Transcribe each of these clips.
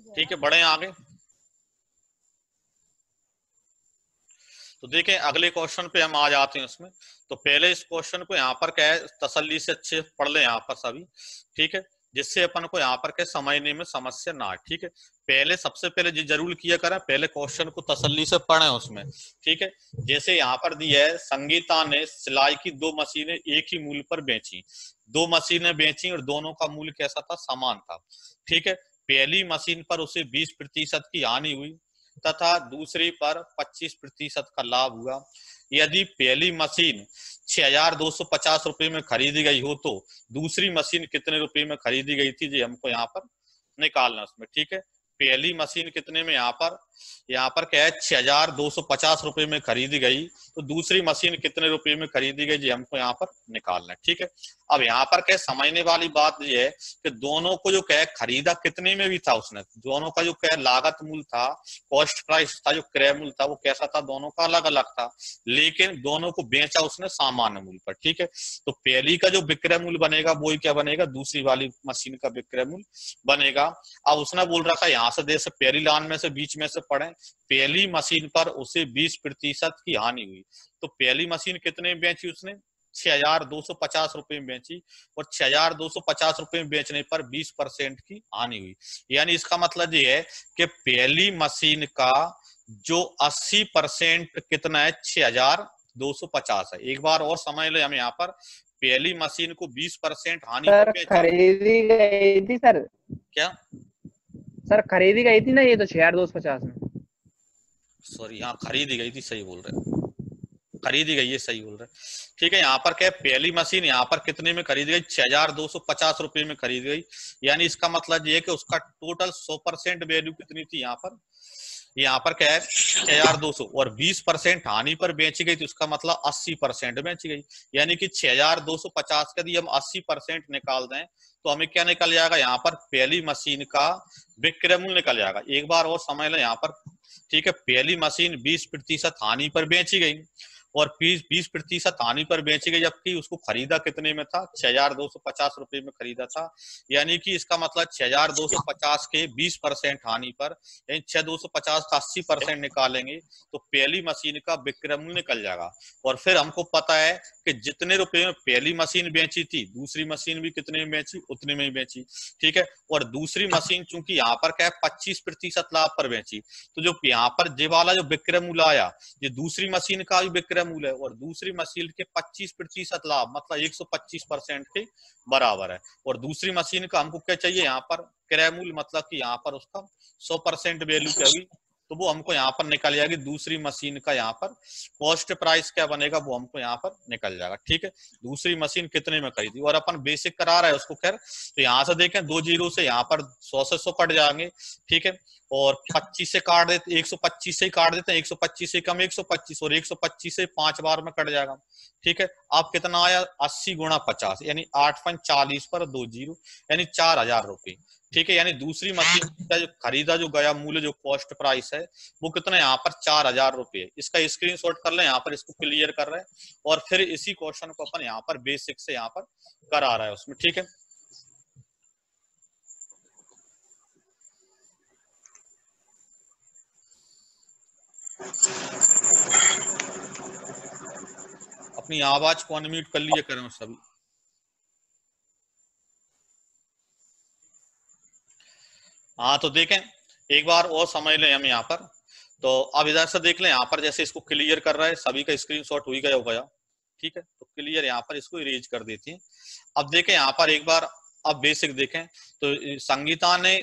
ठीक है, बढ़े आगे। तो देखें अगले क्वेश्चन पे हम आ जाते हैं उसमें। तो पहले इस क्वेश्चन को यहाँ पर क्या है, तसल्ली से अच्छे पढ़ ले यहाँ पर सभी, ठीक है, जिससे अपन को यहाँ पर क्या समझने में समस्या ना आए। ठीक है, पहले सबसे पहले जो जरूर किया करें, पहले क्वेश्चन को तसल्ली से पढ़ें उसमें। ठीक है, जैसे यहाँ पर दिया है, संगीता ने सिलाई की 2 मशीनें एक ही मूल्य पर बेची। 2 मशीनें बेची और दोनों का मूल्य कैसा था, समान था। ठीक है, पहली मशीन पर उसे 20% की हानि हुई तथा दूसरी पर 25% का लाभ हुआ। यदि पहली मशीन 6,250 रुपए में खरीदी गई हो तो दूसरी मशीन कितने रुपए में खरीदी गई थी, जो हमको यहाँ पर निकालना उसमें। ठीक है, पहली मशीन कितने में, यहाँ पर क्या है 6,250 रुपए में खरीदी गई, तो दूसरी मशीन कितने रुपए में खरीदी गई, जो हमको यहाँ पर निकालना है। ठीक है, अब यहाँ पर क्या समझने वाली बात ये है कि दोनों को जो क्या खरीदा कितने में भी था उसने, दोनों का जो क्या लागत मूल्य था, कॉस्ट प्राइस था, जो क्रय मूल्य था, वो कैसा था, दोनों का अलग अलग था, लेकिन दोनों को बेचा उसने सामान्य मूल्य पर। ठीक है, तो पहली का जो विक्रय मूल्य बनेगा वही क्या बनेगा, दूसरी वाली मशीन का विक्रय मूल्य बनेगा। अब उसने बोल रखा है यहाँ से दे से पहली लाइन में से बीच में से पढ़े, पहली मशीन पर उसे 20% की हानि हुई। तो पहली मशीन कितने में बेची उसने, 6,250 रुपए में बेची, और 6,250 रुपए में बेचने पर 20% की हानि हुई। यानी इसका मतलब ये है कि पहली मशीन का जो 80% कितना है, 6,250 है। एक बार और समझ ले, हम यहाँ पर पहली मशीन को 20% हानि पर बेचा। खरीदी गई थी सर, क्या सर खरीदी गई थी ना ये तो 6,250 में। सॉरी, यहाँ खरीदी गई थी, सही बोल रहे, खरीदी गई है, सही बोल रहे। ठीक है, यहाँ पर क्या पहली मशीन यहाँ पर कितने में खरीदी गई, 6,250 रुपए में खरीदी गई। यानी इसका मतलब ये है कि उसका टोटल 100% वैल्यू कितनी थी, यहाँ पर क्या है 6,200, और 20% हानि पर बेची गई, तो उसका मतलब 80% बेची गई। यानी कि 6,250 का यदि हम 80% निकाल दें तो हमें क्या निकल जाएगा, यहाँ पर पहली मशीन का विक्रय मूल्य निकल जाएगा। एक बार और समझ लें यहाँ पर। ठीक है, पहली मशीन 20% हानि पर बेची गई, और 20% हानि पर बेची गई, जबकि उसको खरीदा कितने में था, 6,250 रुपए में खरीदा था। यानी कि इसका मतलब 6,250 के 20% हानि पर, यानी 6,250 का 80% निकालेंगे तो पहली मशीन का विक्रय मूल्य निकल जाएगा। और फिर हमको पता है कि जितने रुपए में पहली मशीन बेची थी, दूसरी मशीन भी कितने में बेची, उतने में ही बेची। ठीक है, और दूसरी मशीन चूंकि यहाँ पर क्या है 25% लाभ पर बेची, तो जो यहाँ पर जे वाला जो विक्रय मूल्य आया, ये दूसरी मशीन का भी विक्रय मूल्य है, और दूसरी मशीन के 25% लाभ मतलब 125% के बराबर है। और दूसरी मशीन का हमको क्या चाहिए, यहाँ पर क्रय मूल्य, मतलब कि यहाँ पर उसका 100% वैल्यू क्या हुई, तो वो हमको यहाँ पर निकल जाएगी। दूसरी मशीन का यहाँ पर कॉस्ट प्राइस क्या बनेगा, वो हमको यहाँ पर निकल जाएगा। ठीक है, दूसरी मशीन कितने में खरीदी, और अपन बेसिक करा रहा है उसको। खैर, तो यहाँ से देखें 2 जीरो से यहाँ पर 100 से 100 कट जाएंगे। ठीक है, और 25 से काट देते, 125 से ही काट देते हैं, 125 से कम 125, और 125 से 5 बार में कट जाएगा। ठीक है, आप कितना आया, 80 गुणा 50, यानी 8.40 पर 2 जीरो, यानी 4,000 रुपए। ठीक है, यानी दूसरी मशीन का जो खरीदा जो गया मूल्य, जो कॉस्ट प्राइस है, वो कितना यहाँ पर 4,000 रुपए। इसका स्क्रीनशॉट कर लें, यहाँ पर इसको क्लियर कर रहे हैं, और फिर इसी क्वेश्चन को अपन यहाँ पर बेसिक से यहाँ पर करा रहा है उसमें। ठीक है, अपनी आवाज को अनम्यूट कर लिए करें सभी। हाँ, तो देखें एक बार और समझ लें हम यहाँ पर। तो अब इधर से देख लें, यहाँ पर जैसे इसको क्लियर कर रहा है, सभी का स्क्रीनशॉट हो गया। ठीक है, तो क्लियर यहाँ पर इसको इरेज कर देती है। अब देखें यहाँ पर एक बार, अब बेसिक देखें तो संगीता ने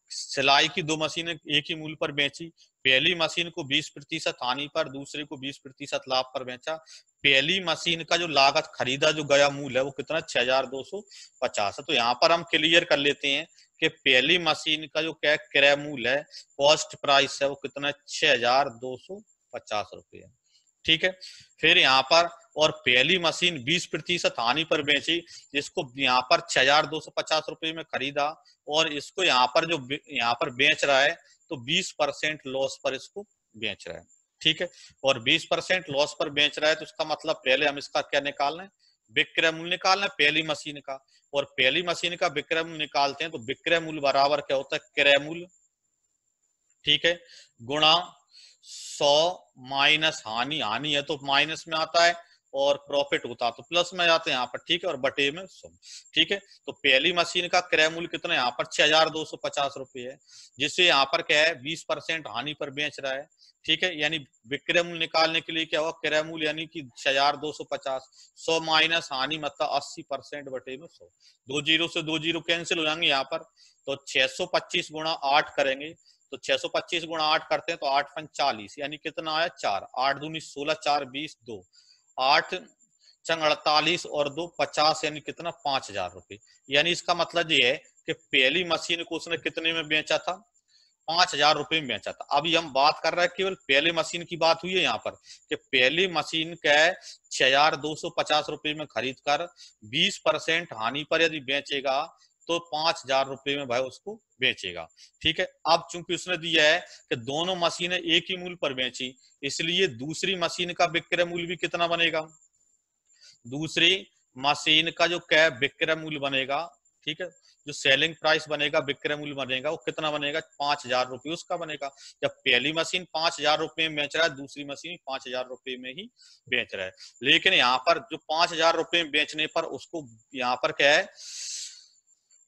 सिलाई की 2 मशीनें एक ही मूल्य पर बेची। पहली मशीन को 20% हानि पर, दूसरे को 20% लाभ पर बेचा। पहली मशीन का जो लागत खरीदा जो गया मूल्य है वो कितना 6,250 है। तो यहाँ पर हम क्लियर कर लेते हैं कि पहली मशीन का जो क्या क्रय मूल्य है, कॉस्ट प्राइस है, वो कितना 6,250 रुपए है। ठीक है, फिर यहाँ पर और पहली मशीन 20% हानि पर बेची, जिसको यहाँ पर 6,250 रुपए में खरीदा, और इसको यहाँ पर जो यहाँ पर बेच रहा है तो 20% लॉस पर इसको बेच रहा है। ठीक है, और 20% लॉस पर बेच रहा है, तो उसका मतलब पहले हम इसका क्या निकाल लें, विक्रय मूल्य निकालना है पहली मशीन का, और पहली मशीन का विक्रय मूल्य निकालते हैं तो विक्रय मूल्य बराबर क्या होता है, क्रय मूल्य, ठीक है, गुणा 100 माइनस हानि, हानि है तो माइनस में आता है, और प्रॉफिट होता तो प्लस में जाते हैं यहाँ पर, ठीक है, और बटे में 100, ठीक है। तो पहली मशीन का क्रय मूल्य कितना है यहाँ पर 6250 रुपये है, जिससे यहाँ पर क्या है 20% हानि पर बेच रहा है, ठीक है। यानी विक्रय मूल्य निकालने के लिए क्या हुआ, क्रय मूल्य यानी कि 6250, 100 माइनस हानि मतलब 80% बटे में 100, 2 जीरो से 2 जीरो कैंसिल हो जाएंगे यहाँ पर, तो 625 गुणा 8 करेंगे, तो 625 गुणा 8 करते हैं तो 8 पंच 40, यानी कितना आया 4, 8 दूनी 16, 4 20 2, 8 चंग 48 और 2 50, यानी कितना 5000 रुपये। यानी इसका मतलब ये है कि पहली मशीन को उसने कितने में बेचा था, 5000 रुपये में बेचा था। अभी हम बात कर रहे हैं केवल पहले मशीन की बात हुई है यहाँ पर, कि पहली मशीन का 6250 रुपये में खरीद कर 20% हानि पर यदि बेचेगा तो 5000 रुपये में भाई उसको बेचेगा, ठीक है। अब चूंकि उसने दिया है कि दोनों मशीनें एक ही मूल्य पर बेची, इसलिए दूसरी मशीन का विक्रय मूल्य भी कितना बनेगा, दूसरी मशीन का जो क्या विक्रय मूल्य बनेगा, ठीक है, जो सेलिंग प्राइस बनेगा, विक्रय मूल्य बनेगा, वो कितना बनेगा 5000 रुपये उसका बनेगा। जब पहली मशीन 5000 रुपये में बेच रहा है, दूसरी मशीन 5000 रुपये में ही बेच रहा है, लेकिन यहाँ पर जो 5000 रुपये में बेचने पर उसको यहाँ पर क्या है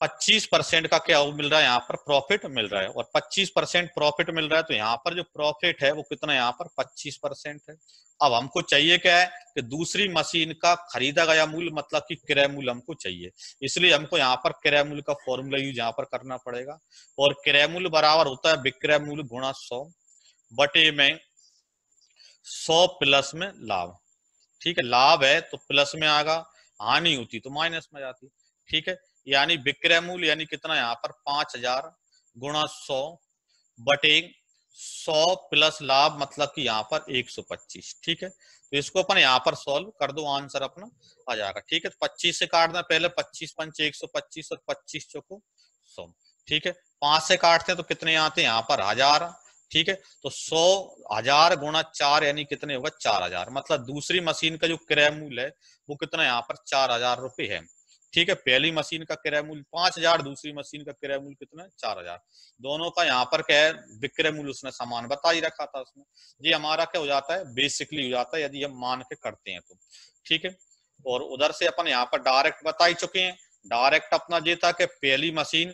25% का क्या मिल रहा है, यहाँ पर प्रॉफिट मिल रहा है, और 25% प्रॉफिट मिल रहा है, तो यहाँ पर जो प्रॉफिट है वो कितना यहाँ पर 25% है। अब हमको चाहिए क्या है कि दूसरी मशीन का खरीदा गया मूल्य मतलब कि क्रय मूल्य हमको चाहिए, इसलिए हमको यहाँ पर क्रय मूल्य का फॉर्मूला यूज यहाँ पर करना पड़ेगा, और क्रय मूल्य बराबर होता है विक्रय मूल्य गुणा 100 बटे में 100 प्लस में लाभ, ठीक है, लाभ है तो प्लस में आएगा, हानि होती तो माइनस में जाती, ठीक है। यानी विक्रय मूल्य यानी कितना यहाँ पर 5000 गुणा 100 बटे 100 प्लस लाभ मतलब कि यहाँ पर 125, ठीक है। तो इसको अपन यहाँ पर सॉल्व कर दो, आंसर अपना आ जाएगा, ठीक है। तो 25 से काटना पहले, 25 पंच 125 और 25 चौको 100, ठीक है। 5 से काटते हैं तो कितने आते हैं यहाँ पर 1000, ठीक है। तो 100,000 गुणा 4 यानी कितने होगा 4000, मतलब दूसरी मशीन का जो क्रय मूल्य है वो कितना यहाँ पर 4000 रुपये है, ठीक है। पहली मशीन का क्रय मूल्य 5000, दूसरी मशीन का क्रय मूल्य कितना है 4000, दोनों का यहाँ पर क्या है विक्रय मूल्य उसने समान बता ही रखा था उसमें, ये हमारा क्या हो जाता है बेसिकली हो जाता है यदि हम मान के करते हैं तो, ठीक है। और उधर से अपन यहाँ पर डायरेक्ट बता ही चुके हैं, डायरेक्ट अपना ये था कि पहली मशीन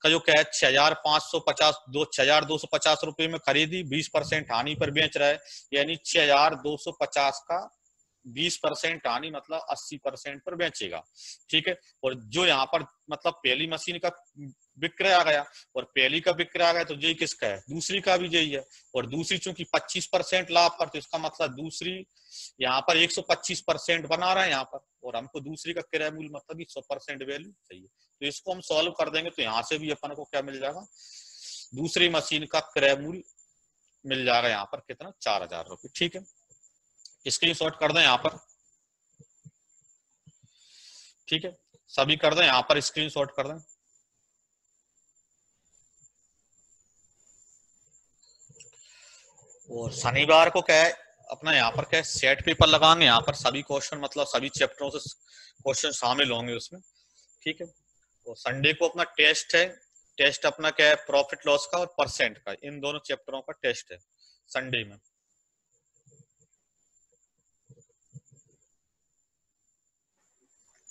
का जो क्या है 6550 6250 रुपये में खरीदी, 20% हानि पर बेच रहा है, यानी 6250 का 20% हानि मतलब 80% पर बेचेगा, ठीक है। और जो यहाँ पर मतलब पहली मशीन का विक्रय आ गया, और पहली का विक्रय आ गया तो यही किसका है, दूसरी का भी यही है, और दूसरी चूंकि 25% लाभ पर, तो इसका मतलब दूसरी यहाँ पर 125% बना रहा है यहाँ पर, और हमको दूसरी का क्रय मूल्य मतलब 100% वैल्यू चाहिए, तो इसको हम सॉल्व कर देंगे तो यहाँ से भी अपन को क्या मिल जाएगा, दूसरी मशीन का क्रय मूल्य मिल जाएगा यहाँ पर कितना 4000 रुपये, ठीक है। स्क्रीन शॉट कर दें यहाँ पर, ठीक है, सभी कर दें यहाँ पर स्क्रीन शॉट कर दें। और शनिवार को क्या है अपना यहाँ पर क्या है सेट पेपर लगाएंगे, यहाँ पर सभी क्वेश्चन मतलब सभी चैप्टरों से क्वेश्चन शामिल होंगे उसमें, ठीक है। और संडे को अपना टेस्ट है, टेस्ट अपना क्या है प्रॉफिट लॉस का और परसेंट का, इन दोनों चैप्टरों का टेस्ट है संडे में।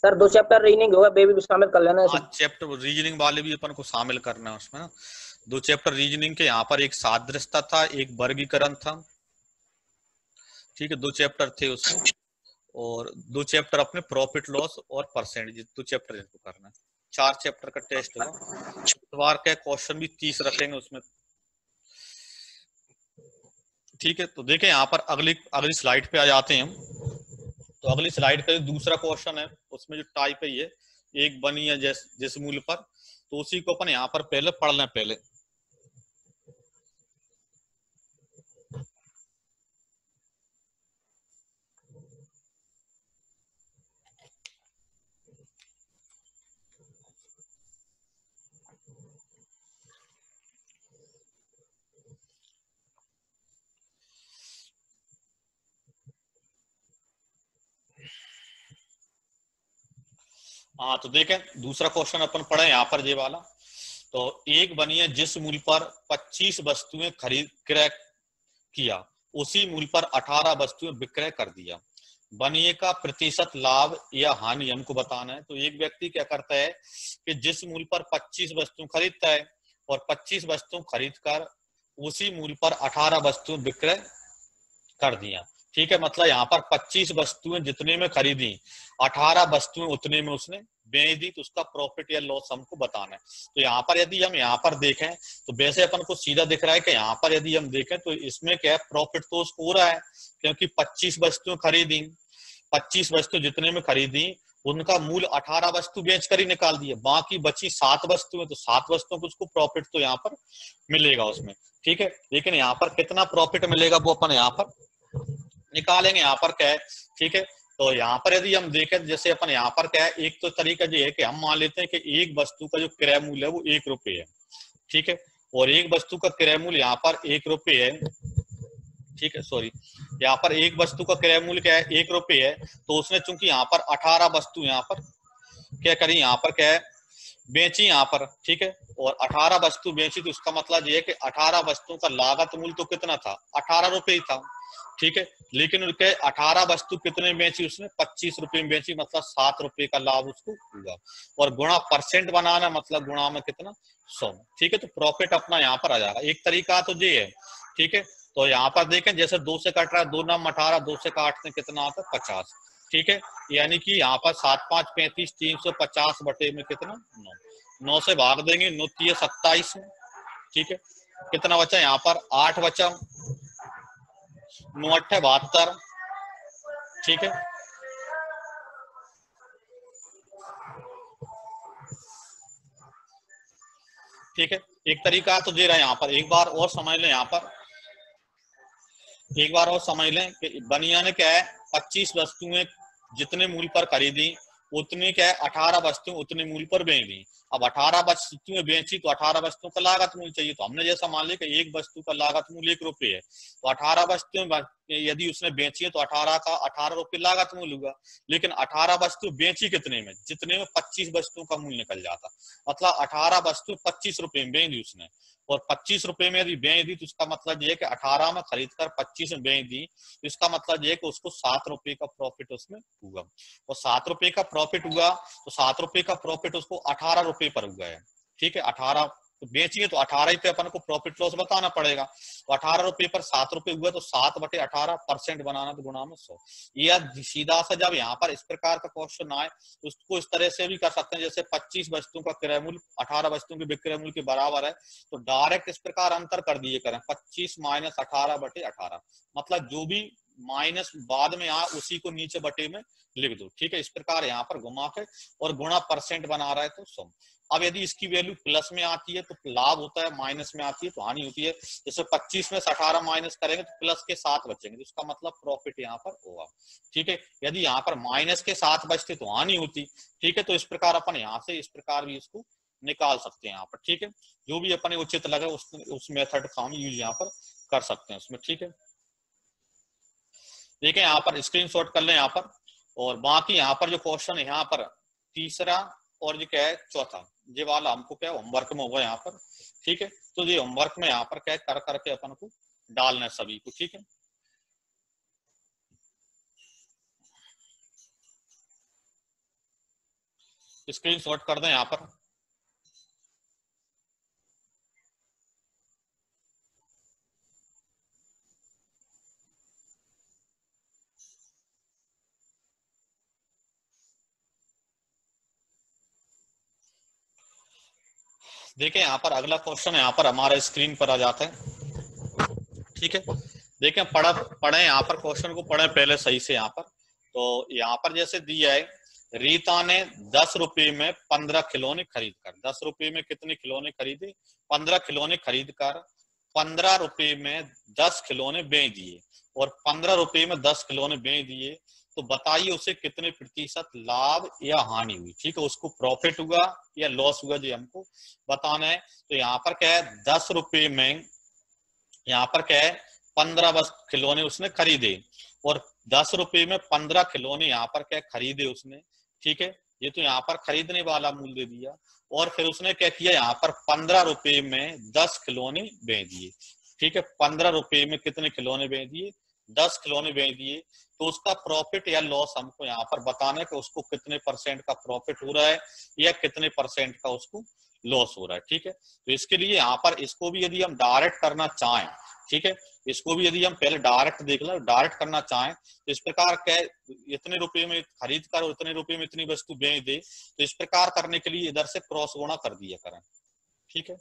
सर 2 चैप्टर रीजनिंग होगा, वे भी शामिल कर लेना हाँ इसमें। चैप्टर रीजनिंग वाले भी अपन को शामिल करना है उसमें ना, 2 चैप्टर रीजनिंग के, यहाँ पर एक सादृश्यता था, एक वर्गीकरण था, ठीक है, 2 चैप्टर थे उसमें, और 2 चैप्टर अपने प्रॉफिट लॉस और परसेंट, 2 चैप्टर इनको करना है, 4 चैप्टर का टेस्ट होगा। इतवार के क्वेश्चन भी 30 रखेंगे उसमें, ठीक है। तो देखें यहाँ पर अगली अगली स्लाइड पे आ जाते हैं हम, तो अगली स्लाइड का जो दूसरा क्वेश्चन है उसमें जो टाइप है ये एक बनी है जिस मूल्य पर, तो उसी को अपन यहाँ पर पहले पढ़ लें पहले। हाँ तो देखें दूसरा क्वेश्चन अपन पढ़े यहाँ पर ये वाला। तो एक बनिए जिस मूल्य पर 25 वस्तुएं खरीद क्रय किया, उसी मूल्य पर 18 वस्तुएं विक्रय कर दिया, बनिए का प्रतिशत लाभ या हानि हमको बताना है। तो एक व्यक्ति क्या करता है कि जिस मूल्य पर 25 वस्तु खरीदता है और 25 वस्तु खरीद कर उसी मूल्य पर 18 वस्तुएं विक्रय कर दिया, ठीक है। मतलब यहाँ पर 25 वस्तुएं जितने में खरीदी, 18 वस्तुएं उतने में उसने बेच दी, तो उसका प्रॉफिट या लॉस हमको बताना है। तो यहाँ पर यदि हम यहाँ पर देखें तो वैसे अपन को सीधा दिख रहा है कि यहाँ पर यदि हम देखें तो इसमें क्या है, प्रॉफिट तो उसको हो रहा है क्योंकि 25 वस्तुएं खरीदी, 25 वस्तु जितने में खरीदी उनका मूल्य 18 वस्तु बेचकर ही निकाल दिए, बाकी बची 7 वस्तुएं, तो 7 वस्तुओं को उसको प्रॉफिट तो यहाँ पर मिलेगा उसमें, ठीक है। लेकिन यहाँ पर कितना प्रॉफिट मिलेगा वो अपन यहाँ पर निकालेंगे। यहाँ पर क्या है, ठीक है। तो यहाँ पर यदि हम देखें जैसे अपन यहाँ पर क्या है, एक तो तरीका ये है कि हम मान लेते हैं कि एक वस्तु का जो क्रय मूल्य है वो 1 रुपये है, ठीक है। और एक वस्तु का क्रय मूल्य यहाँ पर 1 रुपये है, ठीक है। सॉरी, यहाँ पर एक वस्तु का क्रय मूल्य क्या है, 1 रुपये है। तो उसने चूंकि यहाँ पर 18 वस्तु यहाँ पर क्या करी, यहाँ पर क्या है बेची यहाँ पर, ठीक है। और 18 वस्तु बेची, तो उसका मतलब ये है कि 18 वस्तुओं का लागत मूल्य तो कितना था, 18 रुपये ही था, ठीक है। लेकिन उनके 18 वस्तु कितने बेची उसने, 25 रुपये में बेची, मतलब 7 रुपये का लाभ उसको हुआ। और गुणा परसेंट बनाना, मतलब गुणा में कितना, 100, ठीक है। तो प्रॉफिट अपना यहाँ पर आ जाएगा। एक तरीका तो ये है, ठीक है। तो यहाँ पर देखें जैसे 2 से कट रहा है, 2 नाम 18, 2 से काटने कितना आता है 50, ठीक है। यानी कि यहाँ पर 7 5 35, 350 बटे में कितना 9, 9 से भाग देंगे, 9 3 27 में, ठीक है। कितना बचा यहाँ पर 8 बचा, 9 8 72, ठीक है। ठीक है, एक तरीका तो दे रहा है यहाँ पर, एक बार और समझ लें, यहाँ पर एक बार और समझ लें कि बनिया ने क्या है 25 वस्तुएं जितने मूल्य पर खरीदी उतनी क्या है 18 वस्तुएं उतने मूल्य पर बेच दी। अब 18 वस्तुएं बेची तो 18 वस्तुओं का लागत मूल्य चाहिए। तो हमने जैसा मान लिया कि एक वस्तु का लागत मूल्य 1 रुपये है, तो 18 वस्तुएं यदि उसने बेची है तो 18 का 18 रुपये लागत मूल्य होगा। लेकिन 18 वस्तु बेची कितने में, जितने में 25 वस्तुओं का मूल्य निकल जाता, मतलब 18 वस्तु 25 रुपये में बेच दी उसने। और 25 रुपये में यदि बेच दी तो उसका मतलब ये है कि 18 में खरीद कर 25 में बेच दी, तो इसका मतलब ये है कि उसको 7 रुपये का प्रॉफिट उसमें हुआ। और 7 रुपये का प्रॉफिट हुआ तो 7 रुपये का प्रॉफिट उसको 18 रुपये पर हुआ है, ठीक है। 18 तो बेचिए तो 18 ही पे अपन को प्रॉफिट लॉस बताना पड़ेगा। तो 18 रुपये पर 7 रुपये हुआ, तो 7 बटे 18% बनाना, तो गुणा में 100। ये सीधा सा जब यहाँ पर इस प्रकार का क्वेश्चन आए तो उसको इस तरह से भी कर सकते हैं, जैसे 25 वस्तुओं का क्रय मूल्य 18 वस्तुओं के विक्रय मूल्य के बराबर है, तो डायरेक्ट इस प्रकार अंतर कर दिए करें 25 माइनस 18 बटे 18, मतलब जो भी माइनस बाद में आ उसी को नीचे बटे में लिख दो, ठीक है। इस प्रकार यहाँ पर घुमा के और गुणा परसेंट बना रहा है तो 100। अब यदि इसकी वैल्यू प्लस में आती है तो लाभ होता है, माइनस में आती है तो हानि होती है। जैसे 25 में से 18 माइनस करेंगे तो प्लस के 7 बचेंगे, तो इसका मतलब प्रॉफिट यहाँ पर होगा, ठीक है। यदि यहाँ पर माइनस के 7 बचते तो हानि होती, ठीक है। तो इस प्रकार अपन यहाँ से इस प्रकार भी इसको निकाल सकते हैं यहाँ पर, ठीक है। जो भी अपने उचित लगे उस मेथड का हम यूज यहाँ पर कर सकते हैं उसमें, ठीक है। देखें यहाँ पर स्क्रीनशॉट कर लें यहाँ पर, और बाकी यहाँ पर जो क्वेश्चन है यहाँ पर तीसरा और जो क्या है चौथा, ये वाला हमको क्या होमवर्क में होगा यहाँ पर, ठीक है। तो ये होमवर्क में यहाँ पर क्या कर करके अपन को डालना है सभी को, ठीक है। स्क्रीनशॉट कर दें यहाँ पर। देखें यहाँ पर अगला क्वेश्चन यहाँ पर हमारा स्क्रीन पर आ जाता है, ठीक है। देखें पढ़े यहाँ पर क्वेश्चन को पढ़े पहले सही से यहाँ पर। तो यहाँ पर जैसे दिया है, रीता ने 10 रुपये में 15 खिलौने खरीद कर, 10 रुपये में कितने खिलौने खरीदे, 15 खिलौने खरीद कर 15 रुपये में 10 खिलौने बेच दिए, और 15 रुपये में 10 खिलौने बेच दिए, तो बताइए उसे कितने प्रतिशत लाभ या हानि हुई, ठीक है। उसको प्रॉफिट हुआ या लॉस हुआ जो हमको बताना है। तो यहाँ पर क्या है 10 रुपये में यहाँ पर क्या है 15 बस खिलौने उसने खरीदे, और 10 रुपये में 15 खिलौने यहाँ पर क्या खरीदे उसने, ठीक है। ये तो यहाँ पर खरीदने वाला मूल्य दे दिया, और फिर उसने क्या किया, यहाँ पर 15 रुपए में 10 खिलौने बेच दिए। ठीक है, 15 रुपए में कितने खिलौने बेच दिए, 10 खिलौने बेच दिए। तो उसका प्रॉफिट या लॉस हमको यहाँ पर बताना है कि उसको कितने % का प्रॉफिट हो रहा है या कितने % का उसको लॉस हो रहा है। ठीक है, तो इसके लिए यहाँ पर इसको भी यदि हम डायरेक्ट करना चाहें, ठीक है, इसको भी यदि हम पहले डायरेक्ट देख लें, डायरेक्ट करना चाहें तो इस प्रकार क्या, इतने रुपए में खरीद कर और इतने रुपए में इतनी वस्तु बेच दे, तो इस प्रकार करने के लिए इधर से क्रॉस गुणा कर दिया करें। ठीक है,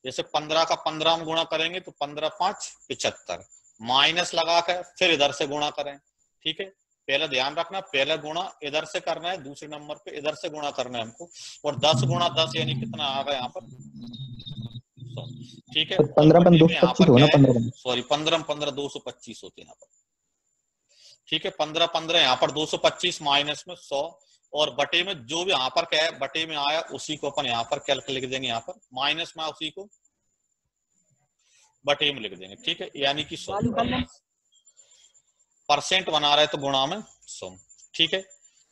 जैसे 15 का 15 हम गुणा करेंगे तो 15 5 75, माइनस लगा कर फिर इधर से गुणा करें। ठीक है, पहले ध्यान रखना, पहले गुणा इधर से करना है, दूसरे नंबर पे इधर से गुणा करना है हमको, और 10 गुणा 10 यानी कितना आ गया यहाँ पर 100। ठीक है, 15 और 225 हो ना, 15 सॉरी 15 15 225 होते हैं यहाँ पर। ठीक है, 15 15 यहाँ पर 225 माइनस में 100, और बटे में जो भी यहाँ पर क्या है बटे में आया उसी को अपन यहाँ पर कैलकुलेट लिख देंगे, यहाँ पर माइनस में उसी को बटे में लिख देंगे। ठीक है, यानी कि 100 % बना रहे तो गुणा में 100। ठीक है,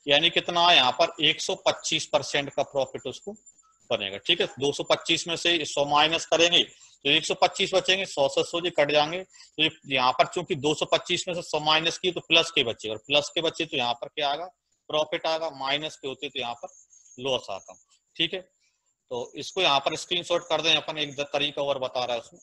यानी कितना है यहाँ पर 125% का प्रॉफिट उसको बनेगा। ठीक है, 225 में से 100 माइनस करेंगे तो 125 बचेंगे, 100 से 100 कट जाएंगे, तो यहाँ पर चूंकि 225 में से 100 माइनस किए तो प्लस के बचे, और प्लस के बचे तो यहाँ पर क्या आएगा, प्रॉफिट आएगा, माइनस के होते तो यहाँ पर लॉस आता। ठीक है, तो इसको यहाँ पर स्क्रीनशॉट कर दें अपन, एक तरीका और बता रहा है उसमें।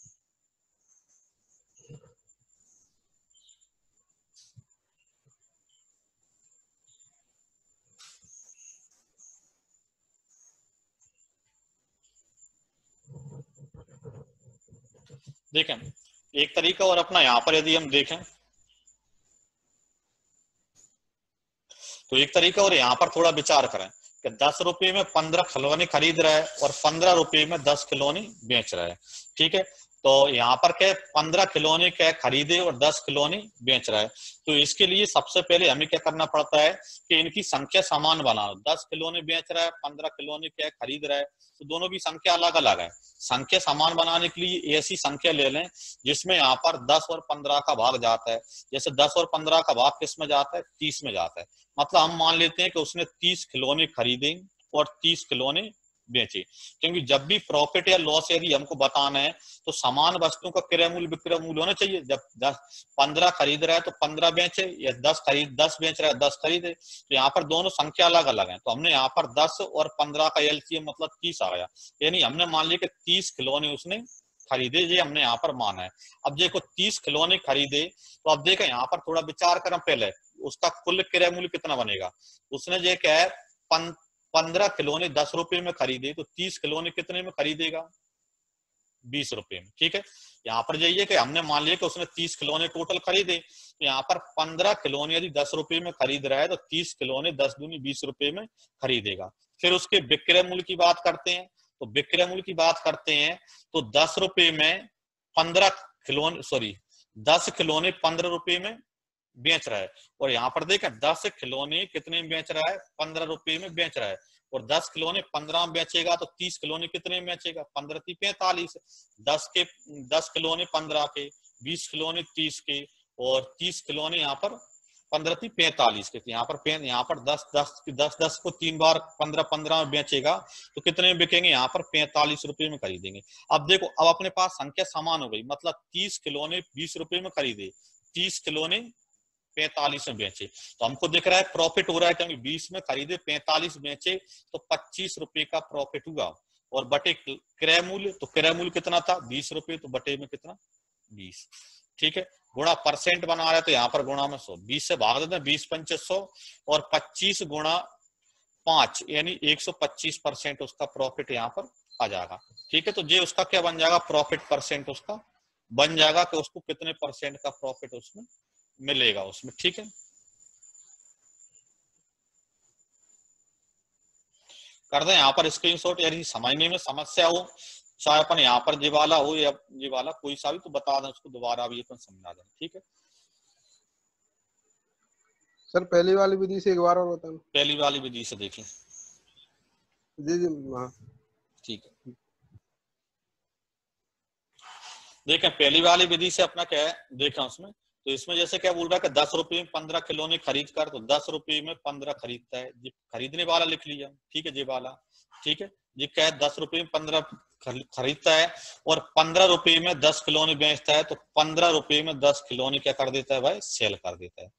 देखें एक तरीका और अपना यहाँ पर यदि हम देखें तो एक तरीका और यहाँ पर थोड़ा विचार करें कि 10 रुपए में 15 खिलौने खरीद रहा है और 15 रुपए में 10 खिलौने बेच रहा है। ठीक है, तो यहाँ पर क्या 15 खिलौने क्या खरीदे और 10 खिलौने बेच रहा है, तो इसके लिए सबसे पहले हमें क्या करना पड़ता है कि इनकी संख्या समान बनाओ। 10 खिलौने बेच रहा है, 15 खिलौने क्या खरीद रहा है, तो दोनों की संख्या अलग अलग है। संख्या समान बनाने के लिए ऐसी संख्या ले लें जिसमें यहाँ पर 10 और 15 का भाग जाता है। जैसे 10 और 15 का भाग किस में जाता है, 30 में जाता है। मतलब हम मान लेते हैं कि उसने 30 खिलौने खरीदे और 30 खिलौने बेचे, क्योंकि जब भी प्रॉफिट या लॉस यदि हमको बताना है तो समान वस्तुओं का क्रय मूल्य विक्रय मूल्य होना चाहिए। जब 15 खरीद रहा है तो 15 बेचे, या 10 बेच रहा है 10 खरीदे, तो यहाँ पर दोनों संख्या अलग अलग है। तो हमने यहाँ पर 10 और 15 का एलसीएम मतलब 30 आ गया, यानी हमने मान लिया कि 30 खिलौने उसने खरीदे, ये हमने यहाँ पर माना है। अब देखो 30 खिलौने खरीदे, तो अब देखो यहाँ पर थोड़ा विचार करें पहले, उसका कुल क्रय मूल्य कितना बनेगा। उसने जो क्या है 15 खिलौने 10 रुपए में खरीदे, तो 30 खिलौने कितने में खरीदेगा, 20 रुपए में। ठीक है, यहाँ पर जाइए कि हमने मान लिया कि उसने 30 खिलौने टोटल खरीदे, तो यहाँ पर 15 खिलौने यदि 10 रुपए में खरीद रहा है तो 30 खिलौने 10 दूनी 20 रुपए में खरीदेगा। फिर उसके विक्रय मूल्य की बात करते हैं, तो विक्रय मूल्य की बात करते हैं तो 10 रुपए में 15 खिलौने, सॉरी 10 खिलौने 15 रुपए में बेच रहा है, और यहाँ पर देखें 10 खिलौने कितने में बेच रहा है, 15 रुपए में बेच रहा है, और 10 खिलौने 15 में बेचेगा तो 30 खिलौने कितने में बेचेगा, 15 × 45, 10 खिलौने 15 के, 20 खिलौने 30 के, और 30 खिलौने यहाँ पर 15 × 45 के। यहाँ पर 10 को 3 बार 15 15 में बेचेगा तो कितने में बिकेंगे, यहाँ पर 45 रुपए में खरीदेंगे। अब देखो अब अपने पास संख्या समान हो गई, मतलब 30 खिलौने 20 रुपए में खरीदे, 30 खिलौने 45 में बेचे, तो हमको दिख रहा है प्रॉफिट हो रहा है, क्योंकि 20 में खरीदे 45 बेचे तो 25 रुपए का प्रॉफिट हुआ। और बटे क्रय मूल्य, तो क्रय मूल्य कितना था 20 रुपए, तो बटे में कितना 20। ठीक है, गुणा % बना रहा है तो यहाँ पर गुणा में 100, 20 से भाग देते हैं 20 पंचे 100, और 25 गुणा 5 यानी 125% उसका प्रॉफिट यहाँ पर आ जाएगा। ठीक है, तो ये उसका क्या बन जाएगा, प्रॉफिट % उसका बन जाएगा कि उसको कितने % का प्रॉफिट उसमें मिलेगा उसमें। ठीक है, कर दें यहाँ पर स्क्रीनशॉट, यदि समझने में समस्या हो, चाहे अपन यहाँ पर ये वाला हो या ये वाला कोई सा भी, तो बता दें उसको, दोबारा भी अपन समझा दें। ठीक है सर, पहली वाली विधि से एक बार और बताना। पहली वाली विधि से देखें। जी जी हाँ ठीक है, देखें पहली वाली विधि से अपना क्या है देखें उसमें, तो इसमें जैसे क्या बोल रहा है कि 10 रुपए में 15 खिलौने खरीद कर, तो 10 रुपए में 15 खरीदता है, ये खरीदने वाला लिख लिया, ठीक है, ये वाला, ठीक है। ये क्या है, 10 रुपए में 15 खरीदता है और 15 रुपए में 10 खिलौने बेचता है, तो 15 रुपए में 10 खिलौने क्या कर देता है भाई, सेल कर देता है,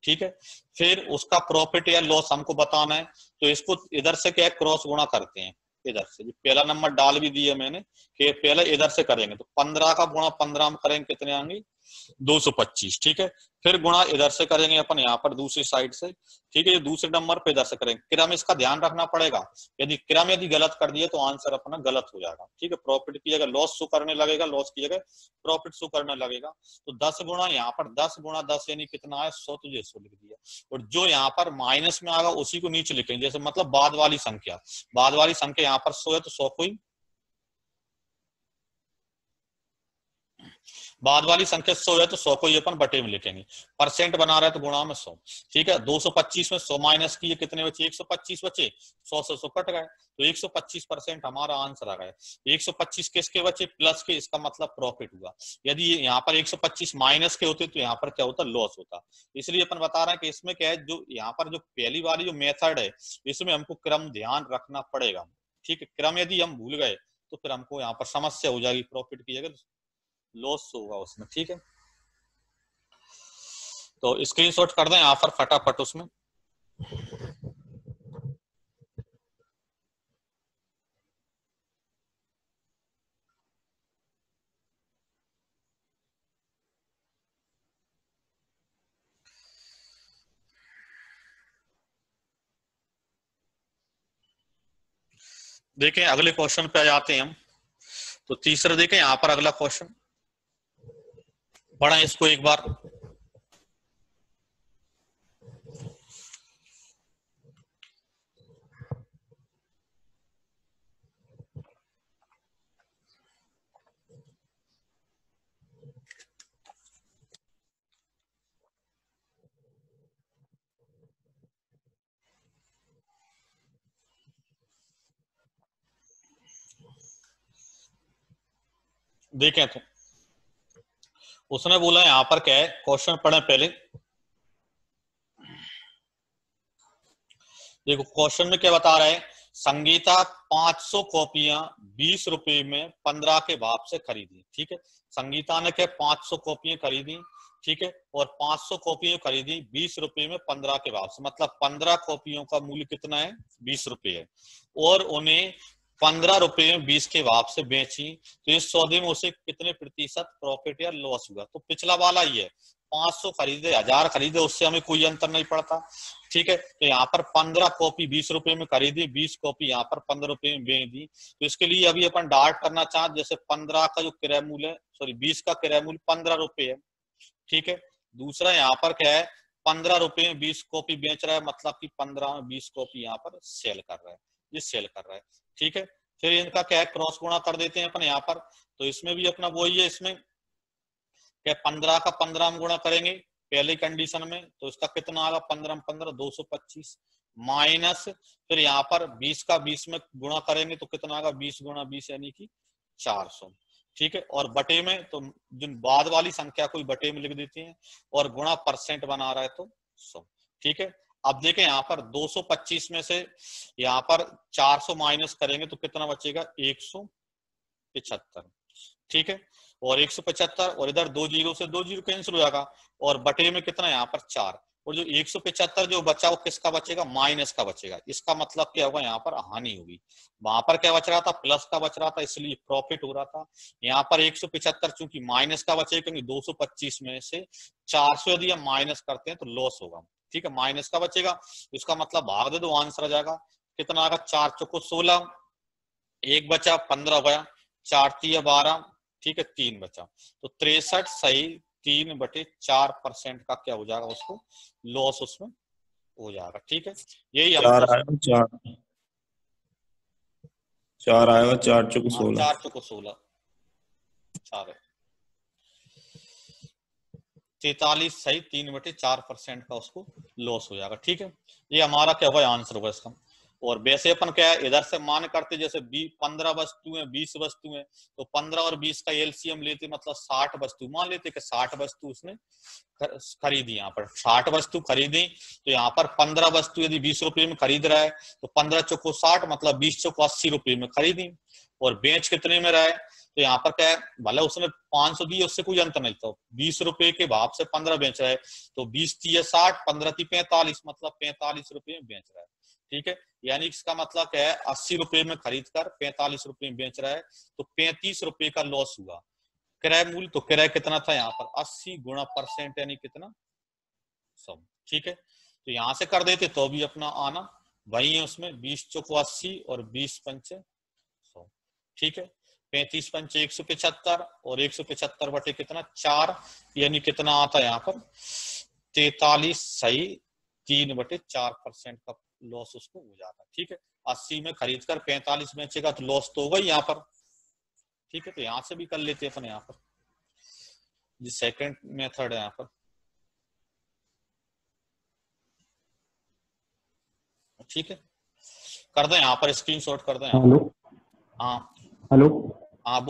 ठीक है। फिर उसका प्रॉफिट या लॉस हमको बताना है, तो इसको इधर से क्या क्रॉस गुणा करते हैं, इधर से पहला नंबर डाल भी दिया मैंने कि पहले इधर से करेंगे, तो 15 का गुणा 15 में करेंगे कितने आएंगे, 225, ठीक है। फिर गुणा इधर से करेंगे अपन यहाँ पर दूसरी साइड से, ठीक है। ये दूसरे नंबर पे इधर से करेंगे, क्रम इसका ध्यान रखना पड़ेगा, यदि क्रम यदि गलत कर दिए तो आंसर अपना गलत हो जाएगा, ठीक है। प्रॉफिट की जगह लॉस शो करने लगेगा, लॉस की जगह प्रॉफिट शो करने लगेगा। तो 10 गुणा यहाँ पर 10 गुणा 10 यानी कितना है, 100, तो ये 100 लिख दिया। और जो यहाँ पर माइनस में आएगा उसी को नीचे लिखेंगे, जैसे मतलब बाद वाली संख्या, बाद वाली संख्या यहाँ पर 100 है तो 100 को ही, बाद वाली संख्या 100 है तो 100 को ही अपन बटे में लिखेंगे, परसेंट बना रहा है तो गुणा में 100, ठीक है। 225 में 100 माइनस किए कितने बचे, 125 बचे, 100 से 100 कट गए, तो 125% हमारा आंसर आ गया। 125 किसके बचे, प्लस के, इसका मतलब प्रॉफिट हुआ। यदि यहाँ पर 125 माइनस के होते तो यहाँ पर क्या होता, लॉस होता। इसलिए अपन बता रहे हैं कि इसमें क्या है, जो यहाँ पर जो पहली वाली जो मेथड है इसमें हमको क्रम ध्यान रखना पड़ेगा, ठीक है। क्रम यदि हम भूल गए तो फिर हमको यहाँ पर समस्या हो जाएगी, प्रॉफिट की जगह लॉस होगा उसमें, ठीक है। तो स्क्रीनशॉट कर दें यहाँ पर फटाफट उसमें। देखें अगले क्वेश्चन पे आ जाते हैं हम। तो तीसरा देखें यहाँ पर अगला क्वेश्चन, पढ़ें इसको एक बार। देखें तो उसने बोला यहाँ पर क्या है, क्वेश्चन पढ़ें पहले। देखो क्वेश्चन में क्या बता रहे हैं, संगीता 500 कॉपियां 20 रुपए में 15 के भाव से खरीदी, ठीक है। संगीता ने क्या 500 कॉपियां खरीदी, ठीक है, और 500 कॉपियां खरीदी 20 रुपए में 15 के भाव से, मतलब 15 कॉपियों का मूल्य कितना है, 20 रुपए है, और उन्हें 15 रुपए में 20 के भाव से बेची, तो इस सौदे में उसे कितने प्रतिशत प्रॉफिट या लॉस हुआ। तो पिछला वाला ही है, 500 खरीदे 1000 खरीदे, उससे हमें कोई अंतर नहीं पड़ता, ठीक है। तो यहाँ पर 15 कॉपी 20 रुपए में खरीदी, 20 कॉपी यहाँ पर 15 रुपए में बेच दी। तो इसके लिए अभी अपन डार्ट करना चाहते, जैसे 15 का जो किराया मूल्य है, सॉरी 20 का किराया मूल्य 15 रुपए है, ठीक है। दूसरा यहाँ पर क्या है, 15 रुपए में 20 कॉपी बेच रहा है, मतलब कि 15 में 20 कॉपी यहाँ पर सेल कर रहा है, ये सेल कर रहा है, ठीक है। फिर इनका क्या है, क्रॉस गुणा कर देते हैं अपन यहाँ पर। तो इसमें भी अपना वही है, इसमें क्या 15 का 15 में गुणा करेंगे पहले कंडीशन में, तो इसका कितना आएगा, 15 में 15 225, माइनस फिर यहाँ पर 20 का 20 में गुणा करेंगे तो कितना आएगा, 20 गुणा 20 यानी कि 400, ठीक है। और बटे में तो जिन बाद वाली संख्या को बटे में लिख देते हैं, और गुणा परसेंट बना रहा है तो 100, ठीक है। अब देखें यहाँ पर 225 में से यहाँ पर 400 माइनस करेंगे तो कितना बचेगा, 175, ठीक है। और 175 और इधर 2 जीरो से 2 जीरो कैंसिल हो जाएगा, और बटे में कितना यहाँ पर 4, और जो 175 जो बचा वो किसका बचेगा, माइनस का बचेगा। इसका मतलब क्या होगा, यहाँ पर हानि होगी। वहां पर क्या बच रहा था, प्लस का बच रहा था, इसलिए प्रॉफिट हो रहा था। यहाँ पर 175 चूंकि माइनस का बचेगा, क्योंकि 225 में से 400 यदि हम माइनस करते हैं तो लॉस होगा, ठीक है, माइनस का बचेगा। इसका मतलब भाग दे दो, आंसर आ जाएगा, कितना आएगा, 4 चौको 16, एक बचा 15 हो गया, 4 तिया 12, ठीक है, 3 बचा, तो 63 सही 3/4% का क्या हो जाएगा, उसको लॉस उसमें हो जाएगा, ठीक है। यही हम 4 आएगा, 4 आएगा, 4 चौको 16, 4 चौको 16, 4 43 सही 3/4% का उसको लॉस हो जाएगा, ठीक है। ये हमारा क्या होगा, आंसर होगा इसका। और वैसे अपन क्या है इधर से मान करते जैसे 15 वस्तुएं 20 वस्तुएं, तो 15 और 20 का एलसीएम लेते मतलब 60 वस्तु मान लेते कि 60 वस्तु उसने खरीदी। यहाँ पर 60 वस्तु खरीदी, तो यहाँ पर 15 वस्तु यदि 20 रुपए में खरीद रहा है तो 15 चौको 60 मतलब 20 चौको 80 रुपए में खरीदी। और बेच कितने में रहा है, तो यहाँ पर क्या है भले उसने 500 दिए उससे कोई अंतर नहीं, तो 20 रुपए के भाव से 15 बेच रहा है, तो 20 थी 60, 15 थी 45 मतलब 45 रुपए में बेच रहा है। ठीक है, यानी इसका मतलब क्या है 80 रुपए में खरीद कर 45 रुपए में बेच रहा है, तो 35 रुपए का लॉस हुआ। क्रय मूल्य, तो क्रय कितना था यहाँ पर 80 गुणा % यानी कितना 100। ठीक है, तो यहां से कर देते तो भी अपना आना वही है, उसमें 20 चौको 80 और 20 पंचे 100। ठीक है, 35 पंचे 175 और 175 बटे कितना 4 यानी कितना आता है यहाँ पर 43 सही 3/4% का लॉस उसको हो जाता है। ठीक है, 80 में खरीद कर 45 बेचेगा तो लॉस तो होगा ही यहाँ पर। ठीक है, तो यहां से भी कर लेते हैं अपन यहाँ पर, ये सेकंड मेथड है यहाँ पर। ठीक है, कर दें यहाँ पर स्क्रीनशॉट कर दें। हेलो हाँ हेलो हाँ।